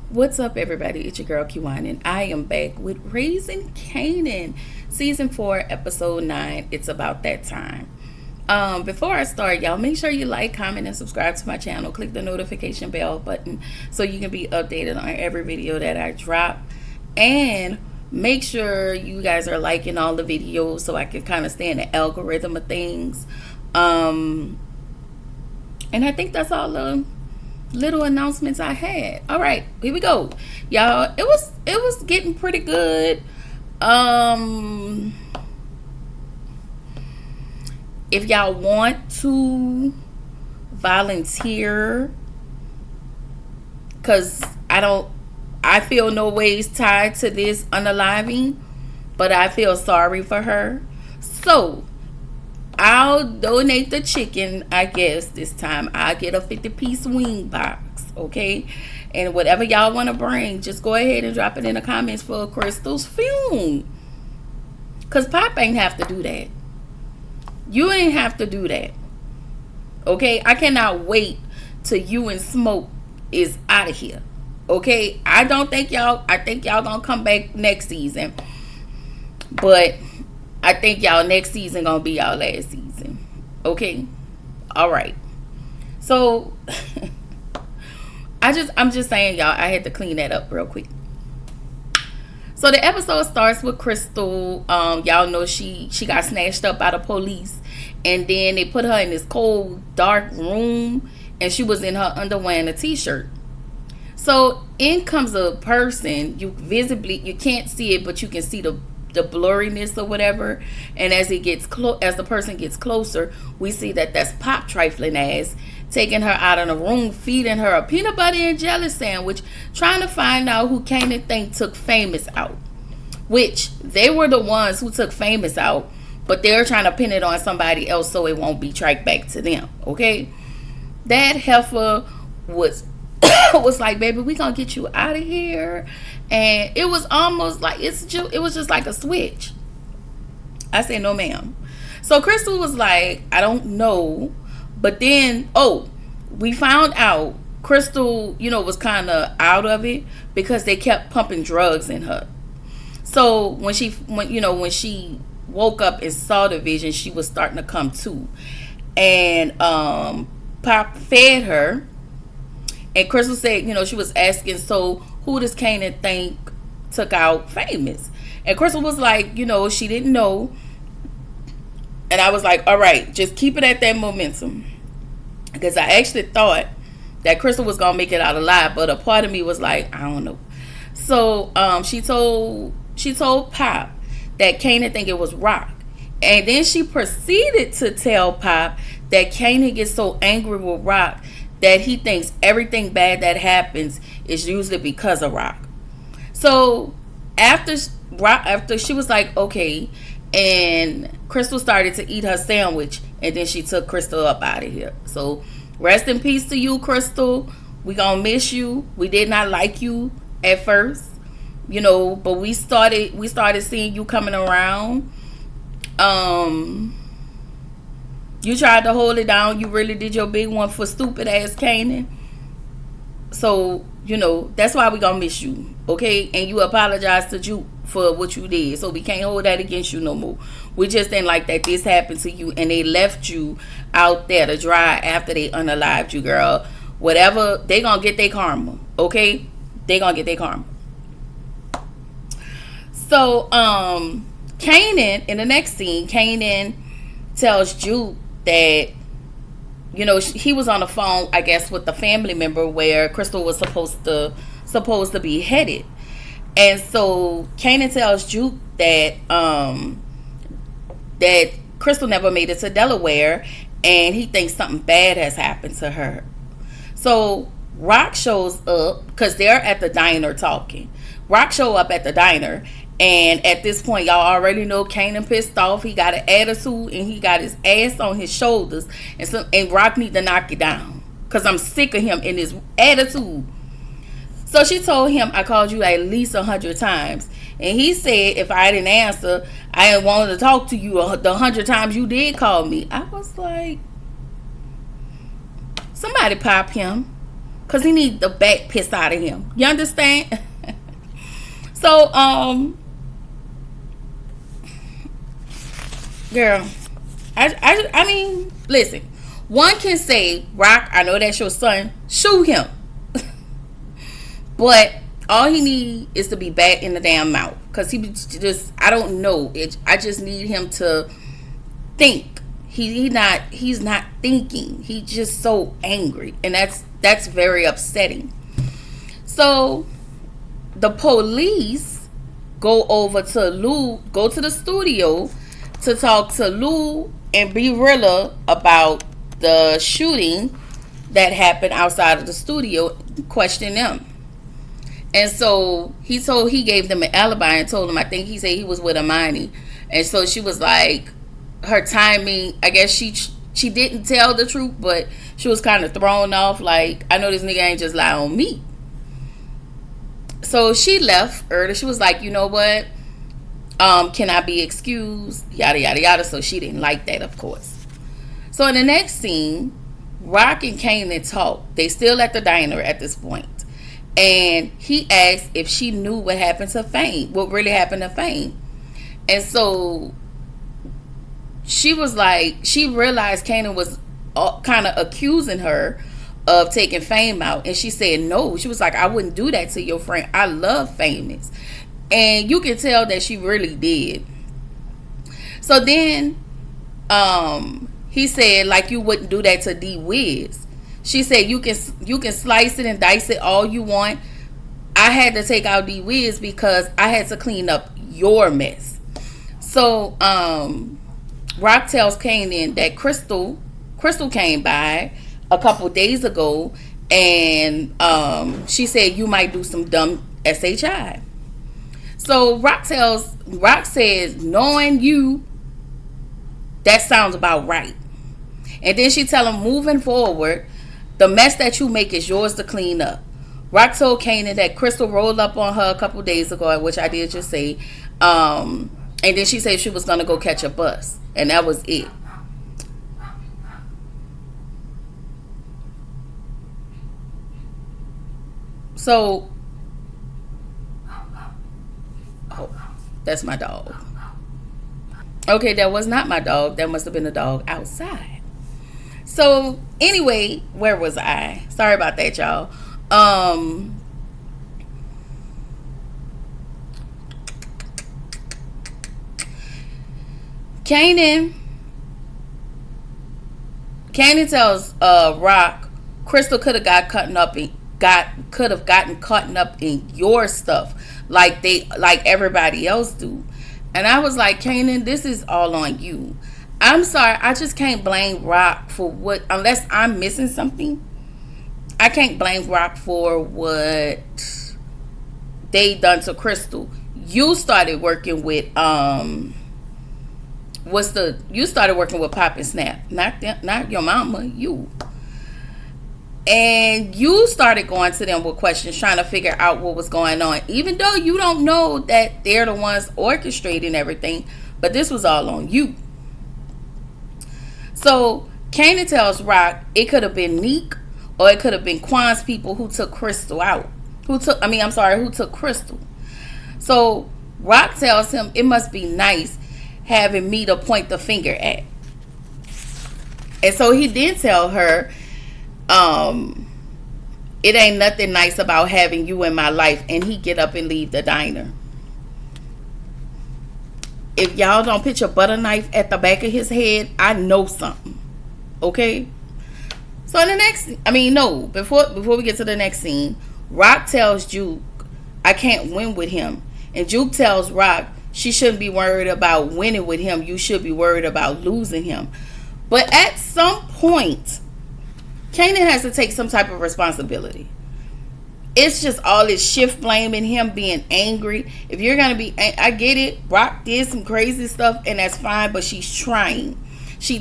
What's up, everybody? It's your girl Kiwan, and I am back with Raising Kanan, season 4, episode 9. It's about that time. Before I start, y'all, make sure you like, comment, and subscribe to my channel. Click the notification bell button so you can be updated on every video that I drop. And make sure you guys are liking all the videos so I can kind of stay in the algorithm of things. And I think that's all the little announcements I had. All right, here we go, y'all. It was getting pretty good. If y'all want to volunteer, because I feel no ways tied to this unaliving, but I feel sorry for her. So I'll donate the chicken, I guess, this time. I'll get a 50-piece wing box, okay? And whatever y'all want to bring, just go ahead and drop it in the comments for Crystal's fume. Because Pop ain't have to do that. You ain't have to do that. Okay? I cannot wait till you and Smoke is out of here. Okay? I think y'all gonna come back next season. But I think y'all next season gonna be y'all last season. Okay? Alright. So I'm just saying, y'all, I had to clean that up real quick. So the episode starts with Crystal. Y'all know she got snatched up by the police, and then they put her in this cold, dark room, and she was in her underwear and a t-shirt. So in comes a person. You can't see it, but you can see the blurriness or whatever. And as the person gets closer, we see that that's Pop trifling ass taking her out of the room, feeding her a peanut butter and jelly sandwich, trying to find out who Kanan think took Famous out. Which they were the ones who took Famous out, but they're trying to pin it on somebody else so it won't be tracked back to them. Okay, that heifer was was like, baby, we gonna get you out of here. And it was almost like it was just like a switch. I said, no ma'am. So Crystal was like, I don't know. But then, we found out Crystal, was kind of out of it because they kept pumping drugs in her. So when she woke up and saw the vision, she was starting to come to. And Pop fed her. And Crystal said, she was asking, so who does Kanan think took out Famous? And Crystal was like, she didn't know. And I was like, all right, just keep it at that momentum. Because I actually thought that Crystal was going to make it out alive. But a part of me was like, I don't know. So she told Pop that Kanan think it was Rock. And then she proceeded to tell Pop that Kanan gets so angry with Rock that he thinks everything bad that happens is usually because of Rock. So after she was like, okay, and Crystal started to eat her sandwich, and then she took Crystal up out of here. So rest in peace to you, Crystal. We gonna miss you. We did not like you at first, but we started seeing you coming around. You tried to hold it down. You really did your big one for stupid ass Kanan. So, that's why we gonna miss you. Okay? And you apologize to Juke for what you did. So we can't hold that against you no more. We just didn't like that this happened to you and they left you out there to dry after they unalived you, girl. Whatever, they gonna get their karma. Okay? They gonna get their karma. So, Kanan, in the next scene, Kanan tells Juke that he was on the phone, I guess, with the family member where Crystal was supposed to be headed. And so Kanan tells Juke that that Crystal never made it to Delaware, and he thinks something bad has happened to her. So Rock shows up because they're at the diner talking. Rock show up at the diner, and at this point, y'all already know Kanan pissed off. He got an attitude, and he got his ass on his shoulders. And Rock need to knock it down because I'm sick of him and his attitude. So she told him, I called you at least 100 times. And he said, if I didn't answer, I didn't want to talk to you the 100 times you did call me. I was like, somebody pop him. because he need the back pissed out of him. You understand? So, girl, I mean, listen. One can say, Rock, I know that's your son. Shoot him. But all he need is to be back in the damn mouth. Because he just, I don't know. I just need him to think. He's not thinking. He's just so angry. And that's very upsetting. So the police go to the studio to talk to Lou and Brilla about the shooting that happened outside of the studio, question them. And so he gave them an alibi and told them, I think he said he was with Amani. And so she was like, her timing, I guess she didn't tell the truth, but she was kind of thrown off, like, I know this nigga ain't just lie on me. So she left early. She was like, you know what? Can I be excused? Yada, yada, yada. So she didn't like that, of course. So in the next scene, Rock and Kanan talk. They still at the diner at this point. And he asked if she knew what happened to Fame. What really happened to Fame. And so she was like, she realized Kanan was kind of accusing her of taking Fame out. And she said no. She was like, I wouldn't do that to your friend. I love Famous. And you can tell that she really did. So then he said, like, you wouldn't do that to D Wiz. She said, you can slice it and dice it all you want. I had to take out D Wiz because I had to clean up your mess. So Rock tells Kanan that Crystal came by a couple days ago, and she said you might do some dumb SHI. So Rock says, knowing you, that sounds about right. And then she tell him, moving forward, the mess that you make is yours to clean up. Rock told Kanan that Crystal rolled up on her a couple days ago, which I did just say. And then she said she was going to go catch a bus. And that was it. So, oh, that's my dog. Okay, that was not my dog. That must have been a dog outside. So, anyway, where was I? Sorry about that, y'all. Kanan tells Rock, Crystal could have gotten caught up in your stuff like everybody else do. And I was like, Kanan, this is all on you. I'm sorry, I just can't blame Rock for what, unless I'm missing something. I can't blame Rock for what they done to Crystal. You started working with you started working with Pop and Snap, not your mama, you. And you started going to them with questions, trying to figure out what was going on, even though you don't know that they're the ones orchestrating everything. But this was all on you. So Kanan tells Rock it could have been Neek or it could have been Quan's people who took Crystal out. Who took Crystal. So Rock tells him it must be nice having me to point the finger at. And so he did tell her, it ain't nothing nice about having you in my life. And he get up and leave the diner. If y'all don't put your butter knife at the back of his head, I know something. Okay? So before we get to the next scene, Rock tells Juke, I can't win with him. And Juke tells Rock, she shouldn't be worried about winning with him. You should be worried about losing him. But at some point, Kanan has to take some type of responsibility. It's just all this shift blaming him, being angry. If you're going to be, I get it. Rock did some crazy stuff and that's fine, but she's trying. She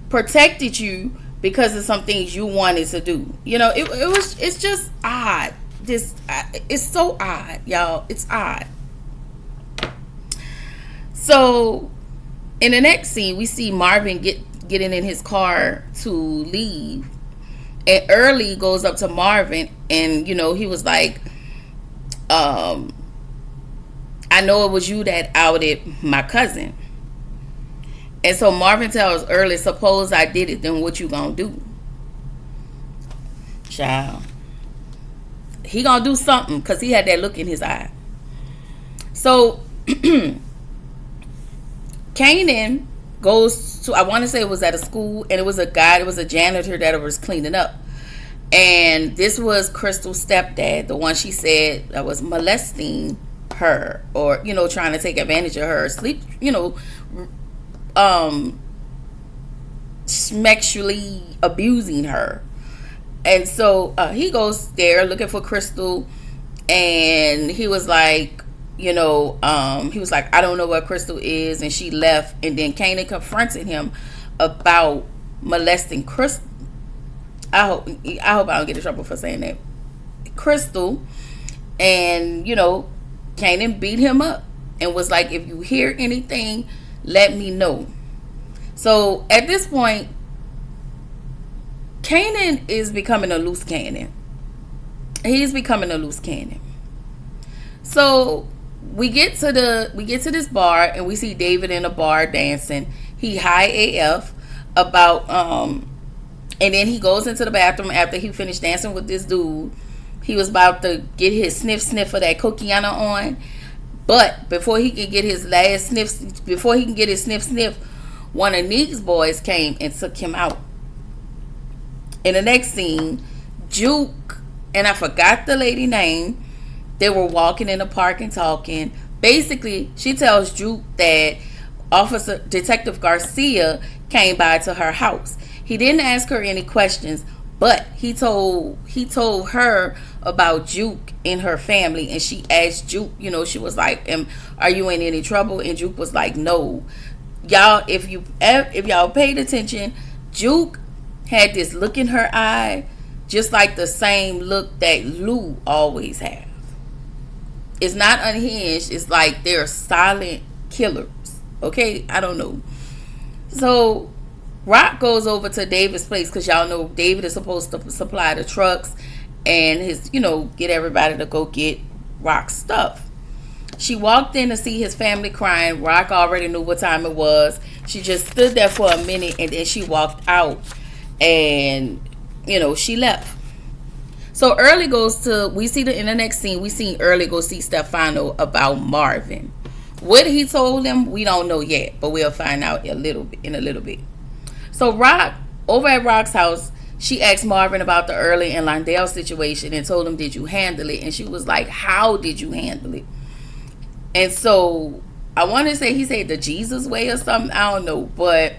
protected you because of some things you wanted to do. You know, it's just odd. It's so odd, y'all. It's odd. So in the next scene, we see Marvin getting in his car to leave. And Early goes up to Marvin, and he was like, I know it was you that outed my cousin. And so Marvin tells Early, suppose I did it, then what you gonna do? Child. He gonna do something because he had that look in his eye. So Kanan goes to, I want to say it was at a school, and it was a janitor that was cleaning up. And this was Crystal's stepdad, the one she said that was molesting her, or trying to take advantage of her, sexually abusing her. And so he goes there looking for Crystal, and he was like, he was like, I don't know where Crystal is, and she left. And then Kanan confronted him about molesting Crystal. I hope I don't get in trouble for saying that. Crystal. And Kanan beat him up and was like, if you hear anything, let me know. So at this point, Kanan is becoming a loose cannon. He's becoming a loose cannon. So we get to this bar, and we see David in a bar dancing. He high AF about and then he goes into the bathroom after he finished dancing with this dude. He was about to get his sniff of that coquiana on, but before he can get his sniff, one of Neek's boys came and took him out. In the next scene, Juke, and I forgot the lady name, they were walking in the park and talking. Basically, she tells Juke that Detective Garcia came by to her house. He didn't ask her any questions, but he told her about Juke and her family, and she asked Juke, she was like, are you in any trouble? And Juke was like, no. Y'all, if y'all paid attention, Juke had this look in her eye, just like the same look that Lou always has. It's not unhinged. It's like they're silent killers. Okay? I don't know. So Rock goes over to David's place, because y'all know David is supposed to supply the trucks and get everybody to go get Rock's stuff. She walked in to see his family crying. Rock already knew what time it was. She just stood there for a minute, and then she walked out, and she left. So Early we see in the next scene, we see Early go see Stefano about Marvin. What he told him, we don't know yet, but we'll find out in a little bit. So Rock, over at Rock's house, she asked Marvin about the Early and Londell situation and told him, did you handle it? And she was like, how did you handle it? And so I want to say he said the Jesus way or something. I don't know. But,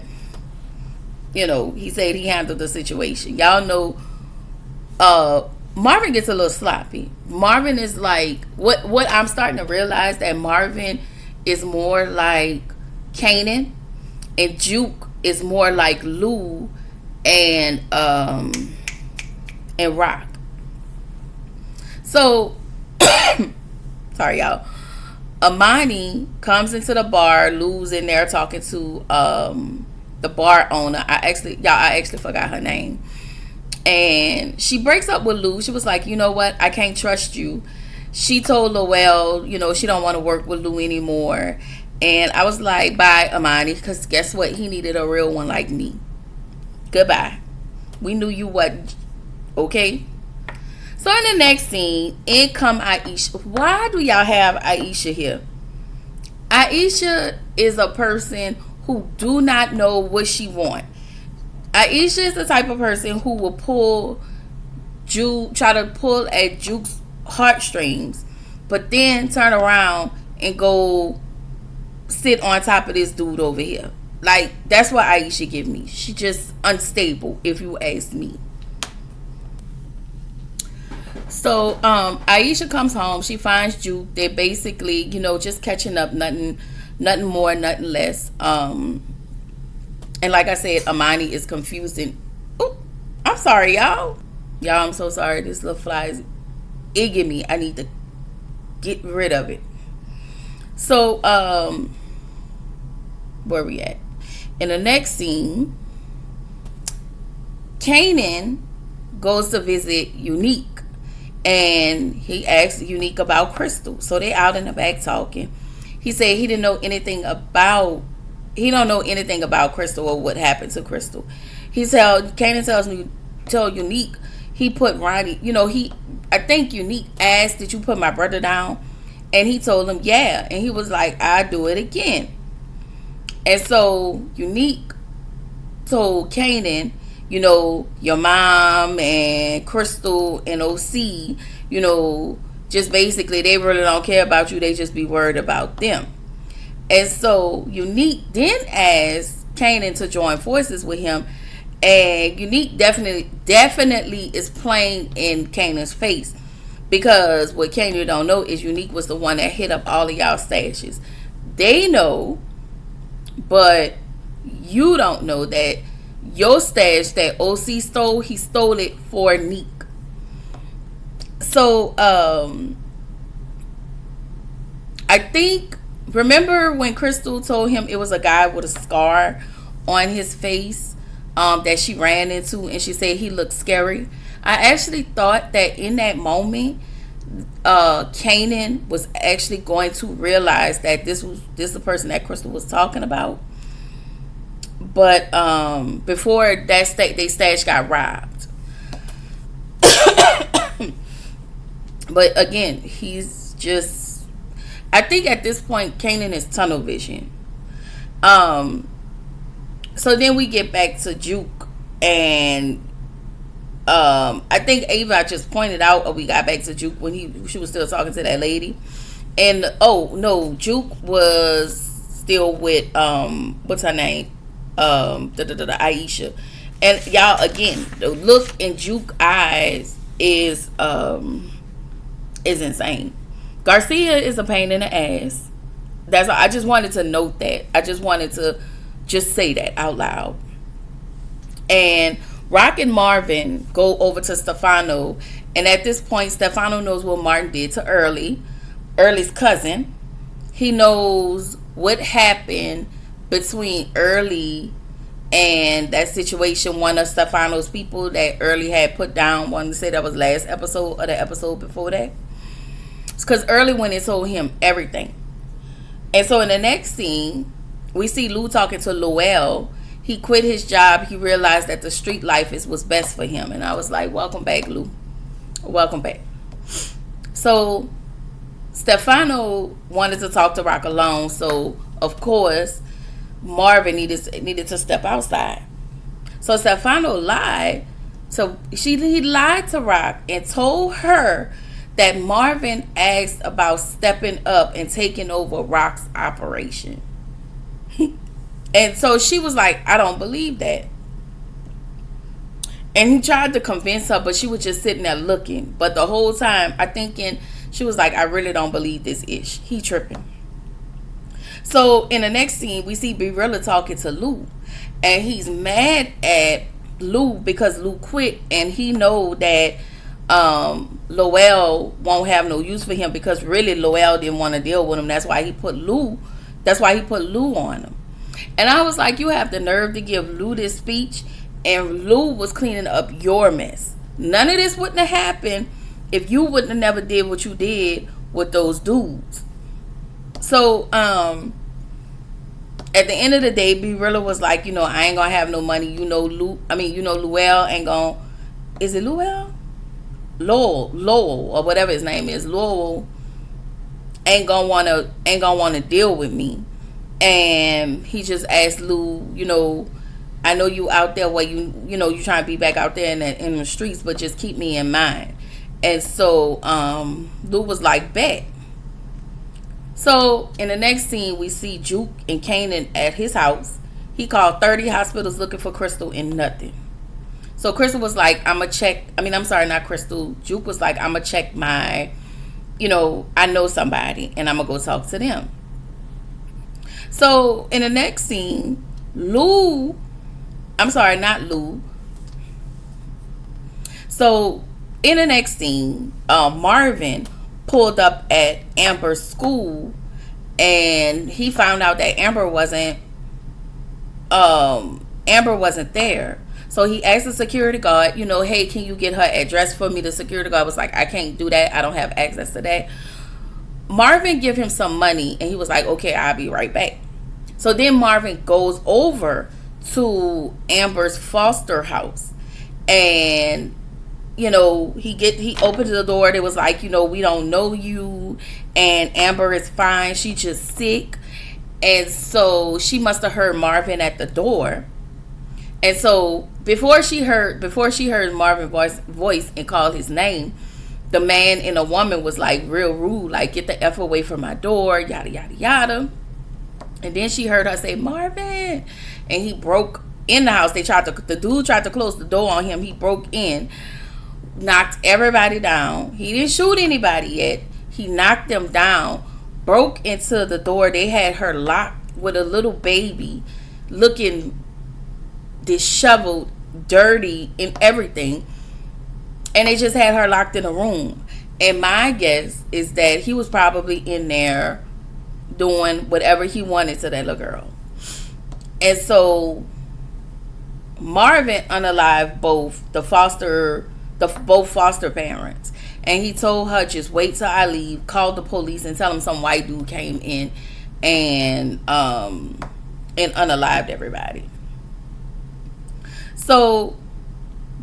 he said he handled the situation. Y'all know Marvin gets a little sloppy. Marvin is like, what I'm starting to realize, that Marvin is more like Kanan, and Juke is more like Lou and Rock. So sorry y'all. Amani comes into the bar. Lou's in there talking to the bar owner. I actually forgot her name. And she breaks up with Lou. She was like, you know what? I can't trust you. She told Lowell, she don't want to work with Lou anymore. And I was like, bye, Amani, because guess what? He needed a real one like me. Goodbye. We knew you wasn't. Okay? So in the next scene, in come Aisha. Why do y'all have Aisha here? Aisha is a person who do not know what she want. Aisha is the type of person who will try to pull at Juke's heartstrings, but then turn around and go sit on top of this dude over here. Like, that's what Aisha give me. She just unstable, if you ask me. So Aisha comes home. She finds Juke. They're basically, just catching up. Nothing more, nothing less. And like I said, Amani is confusing. Oh, I'm sorry, y'all. Y'all, I'm so sorry. This little fly is egging me. I need to get rid of it. So, where we at? In the next scene, Kanan goes to visit Unique. And he asks Unique about Crystal. So they out in the back talking. He said he don't know anything about Crystal or what happened to Crystal. Kanan tell Unique he put Ronnie, I think Unique asked, did you put my brother down? And he told him, yeah. And he was like, I'll do it again. And so Unique told Kanan, your mom and Crystal and OC, just basically they really don't care about you. They just be worried about them. And so Unique then asked Kanan to join forces with him. And Unique definitely is playing in Kanan's face. Because what Kanan don't know is Unique was the one that hit up all of y'all stashes. They know, but you don't know that your stash that OC stole, he stole it for Neek. So, I think, remember when Crystal told him it was a guy with a scar on his face that she ran into, and she said he looked scary? I actually thought that in that moment, Kanan was actually going to realize that this the person that Crystal was talking about. But before that, they stash got robbed. But again, he's just, I think at this point Kanan is tunnel vision. So then we get back to Juke, and I think Ava just pointed out, or we got back to Juke when she was still talking to that lady. And Juke was still with what's her name? Aisha. And y'all, again, the look in Juke eyes is insane. Garcia is a pain in the ass. That's all. I just wanted to note that. I just wanted to just say that out loud. And Rock and Marvin go over to Stefano, and at this point Stefano knows what Martin did to Early's cousin. He knows what happened between Early and that situation. One of Stefano's people that Early had put down, wanted to say that was last episode or the episode before that. It's because Early went and told him everything. And so in the next scene, we see Lou talking to Lowell. He quit his job. He realized that the street life was best for him. And I was like, welcome back, Lou. Welcome back. So Stefano wanted to talk to Rock alone. So, of course, Marvin needed to step outside. So Stefano lied. So he lied to Rock and told her that Marvin asked about stepping up and taking over Rock's operation. And so she was like, I don't believe that. And he tried to convince her, but she was just sitting there looking. But the whole time, she was like, I really don't believe this ish. He tripping. So in the next scene, we see Barilla talking to Lou. And he's mad at Lou because Lou quit. And he know that Lowell won't have no use for him, because really Lowell didn't want to deal with him. That's why he put Lou on him. And I was like, you have the nerve to give Lou this speech, and Lou was cleaning up your mess. None of this wouldn't have happened if you wouldn't have never did what you did with those dudes. So at the end of the day, Barilla was like, I ain't gonna have no money. Lowell ain't gonna, is it Lowell? Lowell or whatever his name is. Lowell ain't gonna wanna deal with me. And he just asked Lou, I know you out there where you trying to be back out there in the streets, but just keep me in mind. And so Lou was like, bet. So in the next scene, we see Juke and Kanan at his house. He called 30 hospitals looking for Crystal and nothing. So Crystal was like, not Crystal. Juke was like, I'm going to check my, I know somebody, and I'm going to go talk to them. So in the next scene, not Lou. So in the next scene, Marvin pulled up at Amber's school, and he found out that Amber wasn't there. So he asked the security guard, hey, can you get her address for me? The security guard was like, I can't do that. I don't have access to that. Marvin give him some money, and he was like, okay, I'll be right back. So then Marvin goes over to Amber's foster house, and he opens the door. It was like, we don't know you, and Amber is fine. She just sick. And so she must have heard Marvin at the door. And so before she heard Marvin's voice and called his name, the man and a woman was like real rude, like, get the F away from my door, yada, yada, yada. And then she heard her say, Marvin. And he broke in the house. The dude tried to close the door on him. He broke in, knocked everybody down. He didn't shoot anybody yet. He knocked them down, broke into the door. They had her locked with a little baby, looking disheveled, dirty, and everything. And they just had her locked in a room. And my guess is that he was probably in there doing whatever he wanted to that little girl. And so Marvin unalived both foster parents. And he told her, just wait till I leave, called the police and tell them some white dude came in and unalived everybody. So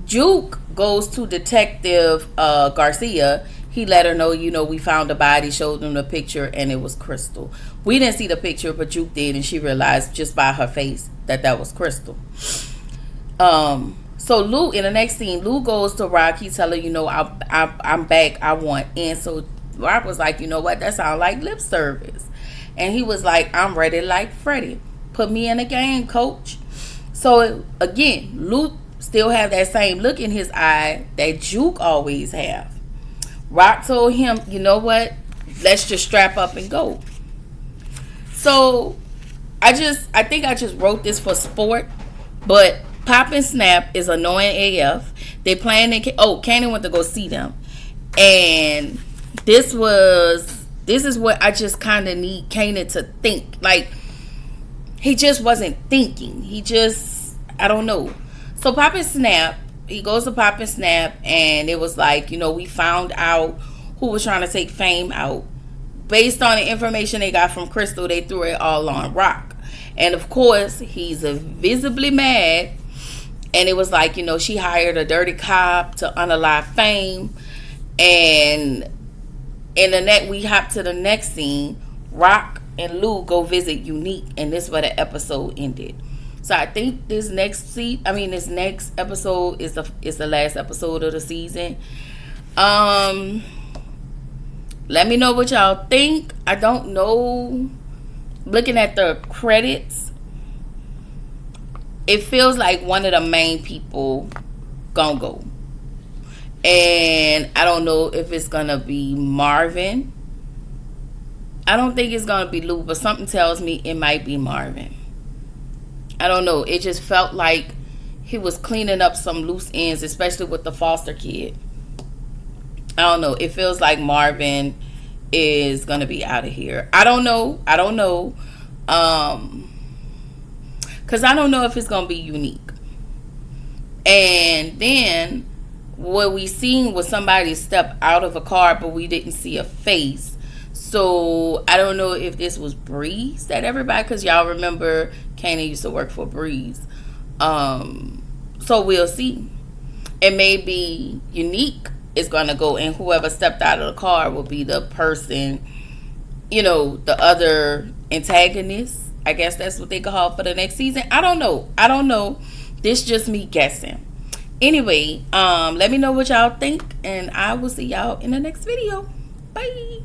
Juke goes to Detective Garcia. He let her know, we found a body, showed them the picture, and it was Crystal. We didn't see the picture, but Juke did, and she realized just by her face that was Crystal. So Lou, in the next scene, Lou goes to Rock. He tell her, I'm back. I want in. So Rock was like, you know what? That sounds like lip service. And he was like, I'm ready like Freddie. Put me in the game, coach. So again, Lou still have that same look in his eye that Juke always have. Rock told him, you know what? Let's just strap up and go. So I think I just wrote this for sport, but Pop and Snap is annoying AF. They playing Kanan went to go see them. And this is what I just kind of need Kanan to think. Like, he just wasn't thinking. I don't know. So Pop and Snap, he goes to Pop and Snap, and it was like, we found out who was trying to take Fame out. Based on the information they got from Crystal, they threw it all on Rock. And of course, he's visibly mad. And it was like, she hired a dirty cop to unalive Fame. And we hop to the next scene. Rock and Lou go visit Unique, and this is where the episode ended. So I think this next episode is the last episode of the season. Let me know what y'all think. I don't know. Looking at the credits, it feels like one of the main people gonna go. And I don't know if it's gonna be Marvin. I don't think it's gonna be Lou, but something tells me it might be Marvin. I don't know. It just felt like he was cleaning up some loose ends, especially with the foster kid. I don't know. It feels like Marvin is gonna be out of here. I don't know. Because I don't know if it's gonna be Unique. And then what we seen was somebody step out of a car, but we didn't see a face. So I don't know if this was Breeze that everybody, because y'all remember Kanan used to work for Breeze. So we'll see. And maybe Unique is gonna go, and whoever stepped out of the car will be the person, the other antagonist. I guess that's what they call for the next season. I don't know. This just me guessing. Anyway, let me know what y'all think, and I will see y'all in the next video. Bye.